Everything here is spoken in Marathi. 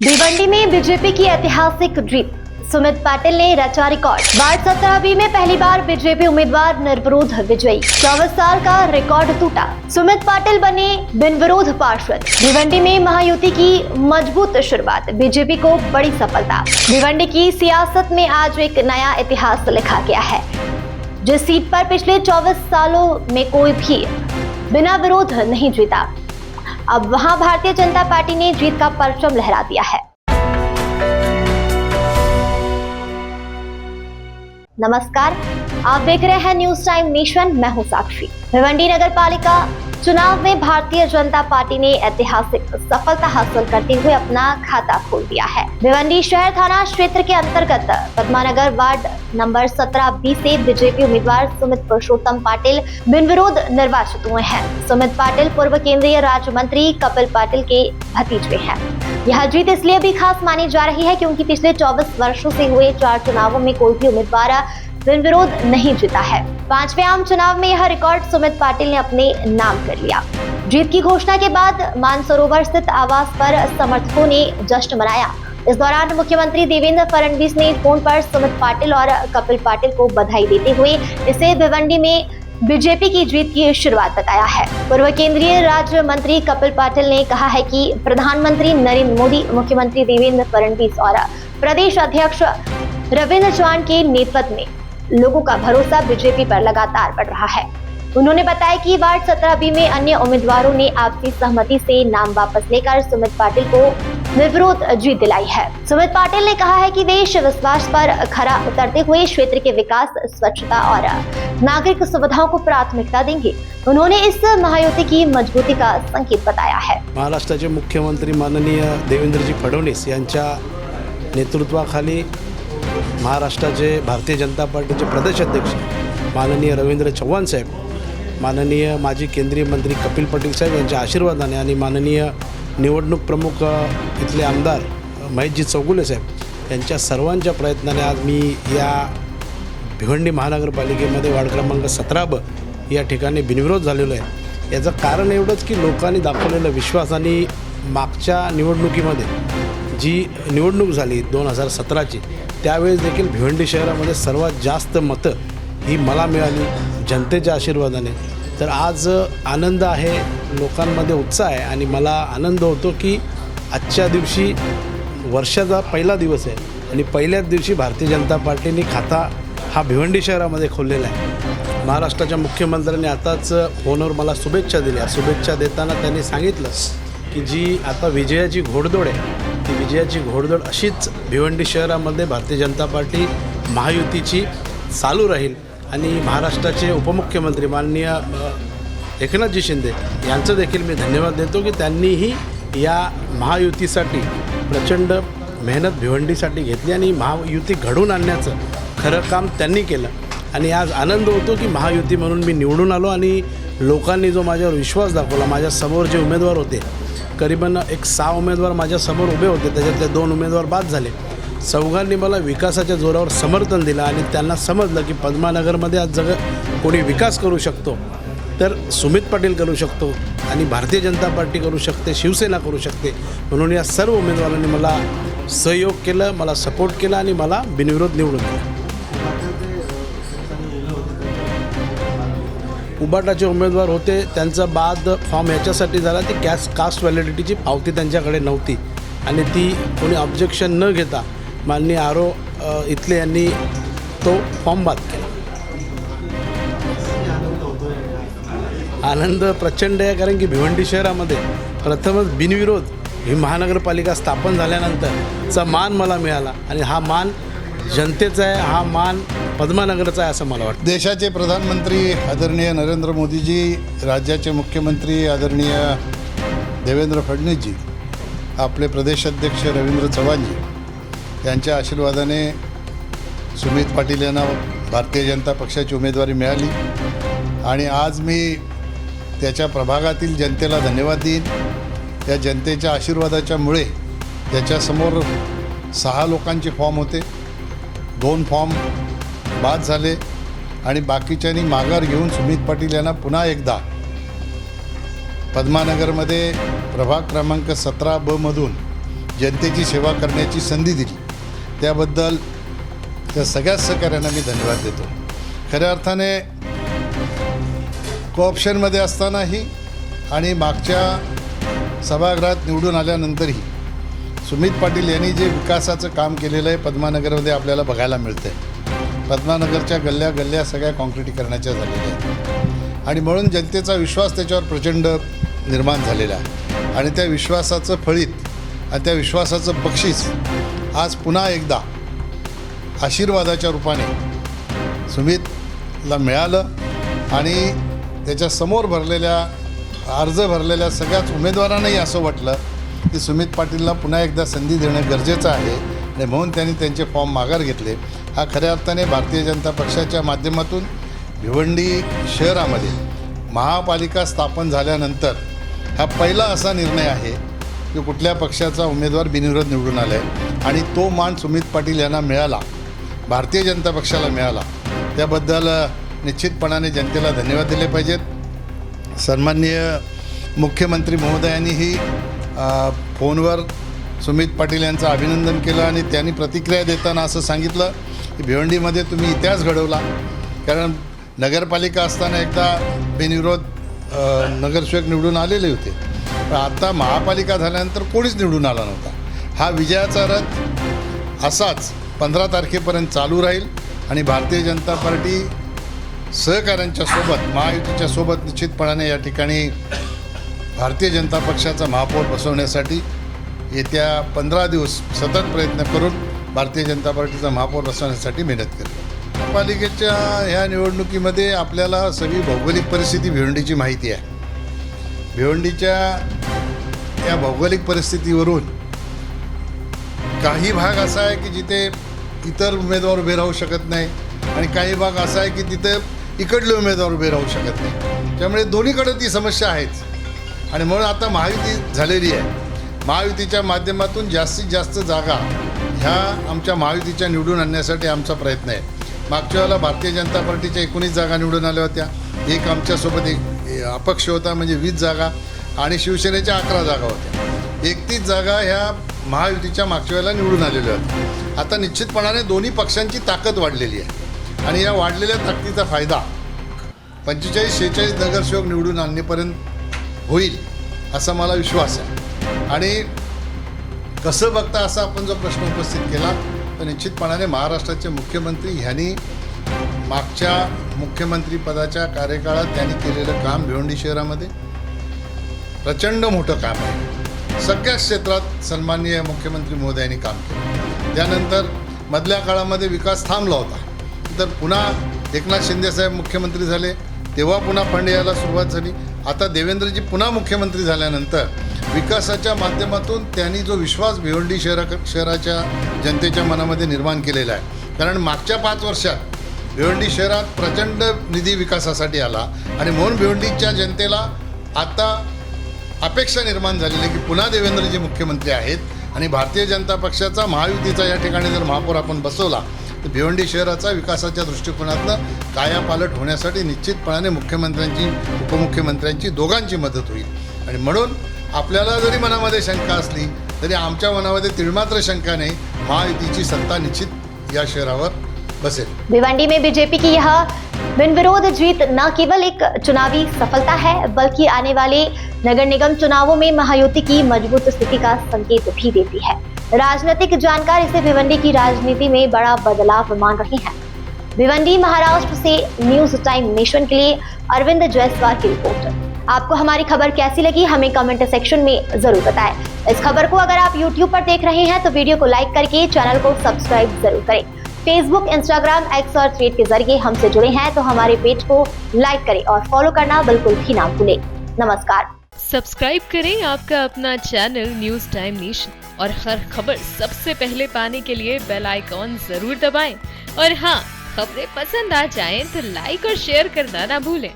भिवंडी में बीजेपी की ऐतिहासिक जीत, सुमित पाटिल ने रचा रिकॉर्ड। वार्ड 17B में पहली बार बीजेपी उम्मीदवार निर्विरोध विजयी, 24 साल का रिकॉर्ड टूटा। सुमित पाटिल बने बिन विरोध पार्षद। भिवंडी में महायुति की मजबूत शुरुआत, बीजेपी को बड़ी सफलता। भिवंडी की सियासत में आज एक नया इतिहास लिखा गया है। जिस सीट पर पिछले 24 सालों में कोई भी बिना विरोध नहीं जीता, अब वहां भारतीय जनता पार्टी ने जीत का परचम लहरा दिया है। नमस्कार, आप देख रहे हैं न्यूज टाइम नेशन। मैं हूं साक्षी। भिवंडी नगर पालिका चुनाव में भारतीय जनता पार्टी ने ऐतिहासिक सफलता हासिल करते हुए अपना खाता खोल दिया है। भिवंडी शहर थाना क्षेत्र के अंतर्गत पद्मानगर वार्ड नंबर 17B से बीजेपी उम्मीदवार सुमित पुरुषोत्तम पाटिल बिन विरोध निर्वाचित हुए हैं। सुमित पाटिल पूर्व केंद्रीय राज्य मंत्री कपिल पाटिल के भतीजे हैं। यह जीत इसलिए भी खास मानी जा रही है क्योंकि पिछले 24 वर्षों से हुए 4 चुनावों में कोई भी उम्मीदवार बिन विरोध नहीं जीता है। 5वें आम चुनाव में यह रिकॉर्ड सुमित पाटिल ने अपने नाम कर लिया। जीत की घोषणा के बाद मानसरोवर स्थित आवास पर समर्थकों ने जश्न मनाया। इस दौरान मुख्यमंत्री देवेंद्र फडणवीस ने फोन पर सुमित पाटिल और कपिल पाटिल को बधाई देते हुए इसे भिवंडी में बीजेपी की जीत की शुरुआत बताया है। पूर्व केंद्रीय राज्य मंत्री कपिल पाटिल ने कहा है कि प्रधानमंत्री नरेंद्र मोदी, मुख्यमंत्री देवेंद्र फडणवीस और प्रदेश अध्यक्ष रविंद्र चौहान के नेतृत्व में लोगों का भरोसा बीजेपी पर लगातार बढ़ रहा है। उन्होंने बताया कि वार्ड 17B में अन्य उम्मीदवारों ने आपसी सहमति से नाम वापस लेकर सुमित पाटिल को निर्विरोध जीत दिलाई है। सुमित पाटिल ने कहा है कि देश विश्वास पर खरा उतरते हुए क्षेत्र के विकास, स्वच्छता और नागरिक सुविधाओं को प्राथमिकता देंगे। उन्होंने इस महायुति की मजबूती का संकेत बताया है। महाराष्ट्राचे मुख्यमंत्री माननीय देवेंद्रजी फडणवीस यांच्या नेतृत्वाखाली महाराष्ट्राचे भारतीय जनता पार्टीचे प्रदेशाध्यक्ष माननीय रवींद्र चव्हाण साहेब, माननीय माजी केंद्रीय मंत्री कपिल पाटील साहेब यांच्या आशीर्वादाने आणि माननीय निवडणूक प्रमुख इथले आमदार महेशजी चौगुले साहेब यांच्या सर्वांच्या प्रयत्नाने आज मी या भिवंडी महानगरपालिकेमध्ये वार्ड क्रमांक 17B या ठिकाणी बिनविरोध झालेलो आहे। याचं कारण एवढंच की लोकांनी दाखवलेला विश्वास आणि मागच्या निवडणुकीमध्ये जी निवडणूक झाली 2017ची, त्यावेळेस देखील भिवंडी शहरामध्ये सर्वात जास्त मतं ही मला मिळाली जनतेच्या आशीर्वादाने। तर आज आनंद आहे, लोकांमध्ये उत्साह आहे आणि मला आनंद होतो की आजच्या दिवशी वर्षाचा पहिला दिवस आहे आणि पहिल्याच दिवशी भारतीय जनता पार्टीने खाता हा भिवंडी शहरामध्ये खोललेला आहे। महाराष्ट्राच्या मुख्यमंत्र्यांनी आताच फोनवर मला शुभेच्छा दिल्या। शुभेच्छा देताना त्यांनी सांगितलं की जी आता विजयाची घोडदौड आहे, ती विजयाची घोडदौड अशीच भिवंडी शहरामध्ये भारतीय जनता पार्टी महायुतीची चालू राहील आणि महाराष्ट्राचे उपमुख्यमंत्री माननीय एकनाथजी शिंदे यांचं देखील मी धन्यवाद देतो की त्यांनीही या महायुतीसाठी प्रचंड मेहनत भिवंडीसाठी घेतली आणि महायुती घडवून आणण्याचं खरं काम त्यांनी केलं आणि आज आनंद होतो की महायुती म्हणून मी निवडून आलो आणि लोकांनी जो माझ्यावर विश्वास दाखवला, माझ्यासमोर जे उमेदवार होते करीबन 6 उमेदवार माझ्यासमोर उभे होते, त्याच्यातले 2 उमेदवार बाद झाले। चौघांनी मला विकासाच्या जोरावर समर्थन दिलं आणि त्यांना समजलं की पद्मानगरमध्ये आज कोणी विकास करू शकतो तर सुमित पाटील करू शकतो आणि भारतीय जनता पार्टी करू शकते, शिवसेना करू शकते। म्हणून या सर्व उमेदवारांनी मला सहयोग केलं, मला सपोर्ट केला आणि मला बिनविरोध निवडून दिलं। उबाटाचे उमेदवार होते, त्यांचा बाद फॉर्म याच्यासाठी झाला ती कास्ट व्हॅलिडिटीची पावती त्यांच्याकडे नव्हती आणि ती कोणी ऑब्जेक्शन न घेता माननीय आरो इथले यांनी तो फॉर्म बाद केला। आनंद प्रचंड आहे कारण की भिवंडी शहरामध्ये प्रथमच बिनविरोध ही महानगरपालिका स्थापन झाल्यानंतरचा मान मला मिळाला आणि हा मान जनतेचा आहे, हा मान पद्मानगरचा आहे असं मला वाटतं। देशाचे प्रधानमंत्री आदरणीय नरेंद्र मोदीजी, राज्याचे मुख्यमंत्री आदरणीय देवेंद्र फडणवीसजी, आपले प्रदेशाध्यक्ष रवींद्र चव्हाणजी यांच्या आशीर्वादाने सुमित पाटील यांना भारतीय जनता पक्षाची उमेदवारी मिळाली आणि आज मी त्याच्या प्रभागातील जनतेला धन्यवाद देईन। या जनतेच्या आशीर्वादाच्यामुळे त्याच्यासमोर 6 लोकांचे फॉर्म होते, 2 फॉर्म बाद झाले आणि बाकीच्यांनी माघार घेऊन सुमित पाटील यांना पुन्हा एकदा पद्मानगरमध्ये प्रभाग क्रमांक 17B मधून जनतेची सेवा करण्याची संधी दिली त्याबद्दल त्या सगळ्याच सहकाऱ्यांना मी धन्यवाद देतो. खऱ्या अर्थाने कोऑप्शनमध्ये असतानाही आणि मागच्या सभागृहात निवडून आल्यानंतरही सुमित पाटील यांनी जे विकासाचं काम केलेलं आहे पद्मानगरमध्ये आपल्याला बघायला मिळतं आहे. पद्मानगरच्या गल्ल्या गल्ल्या सगळ्या काँक्रिटीकरणाच्या झालेल्या आहेत आणि म्हणून जनतेचा विश्वास त्याच्यावर प्रचंड निर्माण झालेला आहे आणि त्या विश्वासाचं फळीत आणि त्या विश्वासाचं बक्षीस आज पुन्हा एकदा आशीर्वादाच्या रूपाने सुमितला मिळालं आणि त्याच्यासमोर अर्ज भरलेल्या सगळ्याच उमेदवारांनाही असं वाटलं की सुमित पाटीलला पुन्हा एकदा संधी देणं गरजेचं आहे आणि म्हणून त्यांनी त्यांचे फॉर्म माघार घेतले. हा खऱ्या अर्थाने भारतीय जनता पक्षाच्या माध्यमातून भिवंडी शहरामध्ये महापालिका स्थापन झाल्यानंतर हा पहिला असा निर्णय आहे की कुठल्या पक्षाचा उमेदवार बिनविरोध निवडून आला आहे आणि तो मान सुमित पाटील यांना मिळाला, भारतीय जनता पक्षाला मिळाला. त्याबद्दल निश्चितपणाने जनतेला धन्यवाद दिले पाहिजेत. सन्माननीय मुख्यमंत्री महोदयांनीही फोनवर सुमित पाटील यांचं अभिनंदन केलं आणि त्यांनी प्रतिक्रिया देताना असं सांगितलं की भिवंडीमध्ये तुम्ही इतिहास घडवला, कारण नगरपालिका असताना एकदा बिनविरोध नगरसेवक निवडून आलेले होते, पण आता महापालिका झाल्यानंतर कोणीच निवडून आला नव्हता. हा विजयाचा रथ असाच 15 तारखेपर्यंत चालू राहील आणि भारतीय जनता पार्टी सहकाऱ्यांच्या सोबत महायुतीच्या सोबत निश्चितपणाने या ठिकाणी भारतीय जनता पक्षाचा महापौर बसवण्यासाठी येत्या 15 दिवस सतत प्रयत्न करून भारतीय जनता पार्टीचा महापौर बसवण्यासाठी मेहनत करेल. पालिकेच्या ह्या निवडणुकीमध्ये आपल्याला सगळी भौगोलिक परिस्थिती भिवंडीची माहिती आहे. भिवंडीच्या या भौगोलिक परिस्थितीवरून काही भाग असा आहे की जिथे इतर उमेदवार उभे राहू शकत नाही आणि काही भाग असा आहे की तिथे इकडले उमेदवार उभे राहू शकत नाही. त्यामुळे दोन्हीकडे ती समस्या आहेच आणि म्हणून आता महायुती झालेली आहे. महायुतीच्या माध्यमातून जास्तीत जास्त जागा ह्या आमच्या महायुतीच्या निवडून आणण्यासाठी आमचा प्रयत्न आहे. मागच्या वेळेला भारतीय जनता पार्टीच्या 19 जागा निवडून आल्या होत्या, एक आमच्यासोबत एक अपक्ष होता म्हणजे 20 जागा आणि शिवसेनेच्या 11 जागा होत्या. 31 जागा ह्या महायुतीच्या मागच्या वेळेला निवडून आलेल्या होत्या. आता निश्चितपणाने दोन्ही पक्षांची ताकद वाढलेली आहे आणि या वाढलेल्या ताकदीचा फायदा 45-46 नगरसेवक निवडून आणण्यापर्यंत होईल असा मला विश्वास आहे. आणि कसं बघता असा आपण जो प्रश्न उपस्थित केला तर निश्चितपणाने महाराष्ट्राचे मुख्यमंत्री ह्यांनी मागच्या मुख्यमंत्रीपदाच्या कार्यकाळात त्यांनी केलेलं काम भिवंडी शहरामध्ये प्रचंड मोठं काम आहे. सगळ्या क्षेत्रात सन्माननीय मुख्यमंत्री महोदयांनी काम केलं. त्यानंतर मधल्या काळामध्ये विकास थांबला होता, तर पुन्हा एकनाथ शिंदेसाहेब मुख्यमंत्री झाले तेव्हा पुन्हा फंड यायला सुरुवात झाली. आता देवेंद्रजी पुन्हा मुख्यमंत्री झाल्यानंतर विकासाच्या माध्यमातून त्यांनी जो विश्वास भिवंडी शहराच्या जनतेच्या मनामध्ये निर्माण केलेला आहे, कारण मागच्या 5 वर्षात भिवंडी शहरात प्रचंड निधी विकासासाठी आला आणि म्हणून भिवंडीच्या जनतेला आता अपेक्षा निर्माण झालेली आहे की पुन्हा देवेंद्रजी मुख्यमंत्री आहेत आणि भारतीय जनता पक्षाचा महायुतीचा या ठिकाणी जर महापौर आपण बसवला तर भिवंडी शहराचा विकासाच्या दृष्टिकोनातनं कायापालट होण्यासाठी निश्चितपणाने मुख्यमंत्र्यांची उपमुख्यमंत्र्यांची दोघांची मदत होईल. आणि म्हणून आपल्याला जरी मनामध्ये शंका असली तरी आमच्या मनामध्ये तिळमात्र शंका नाही, महायुतीची सत्ता निश्चित या शहरावर बसेल. भिवंडी में बीजेपी की यह बिन विरोध जीत न केवल एक चुनावी सफलता है बल्कि आने वाले नगर निगम चुनावों में महायुति की मजबूत स्थिति का संकेत भी देती है. राजनीतिक जानकार इसे भिवंडी की राजनीति में बड़ा बदलाव मान रहे हैं. भिवंडी महाराष्ट्र से न्यूज टाइम नेशन के लिए अरविंद जायसवाल की रिपोर्ट. आपको हमारी खबर कैसी लगी हमें कमेंट सेक्शन में जरूर बताएं. इस खबर को अगर आप YouTube पर देख रहे हैं तो वीडियो को लाइक करके चैनल को सब्सक्राइब जरूर करें. फेसबुक, इंस्टाग्राम, एक्स और ट्वीट के जरिए हमसे जुड़े हैं तो हमारे पेज को लाइक करें और फॉलो करना बिल्कुल भी ना भूलें. नमस्कार. सब्सक्राइब करें आपका अपना चैनल न्यूज टाइम नेशन और हर खबर सबसे पहले पाने के लिए बेल आइकॉन जरूर दबाएं. और हाँ, खबरें पसंद आ जाएं तो लाइक और शेयर करना ना भूलें.